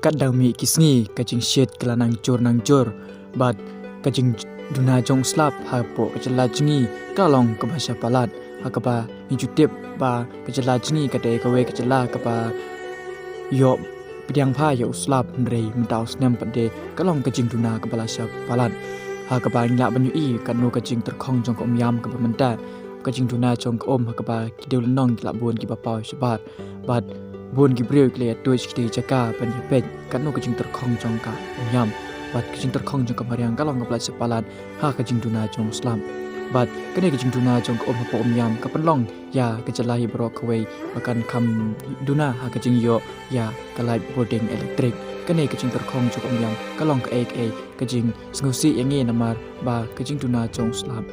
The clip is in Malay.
kadang mi kisngi kajing syet kelanang jor bat kajing duna jong slap hapo kajala jingi kalong ke bahasa palat hakapa hijutip ba kajala jingi kadai kawe kajala kapa yo pidiang pha yo slap ndrei mentaw snem pade kalong kajing duna ke bahasa palat hakapa ngla banyu i kanu kajing terkhong jong ko myam ke menta kajing duna jong ko om hakapa kideu lenong kila buon ki bapau sebat bat buon Gibril kle tuj kiti jaka pan pet kanu kajing terkhong jong ka nyam bat kajing terkhong jong ka mariang kalong ka plat sepalan ha kajing duna jong slam bat kene kajing duna jong ka om nyam ka penlong ya kejalahi bro kwei bakan kam duna ha kajing yo ya kalai boarding electric kene kajing terkhong jong nyam kalong ka ek kajing sngusi yangi namar ba kajing duna jong slam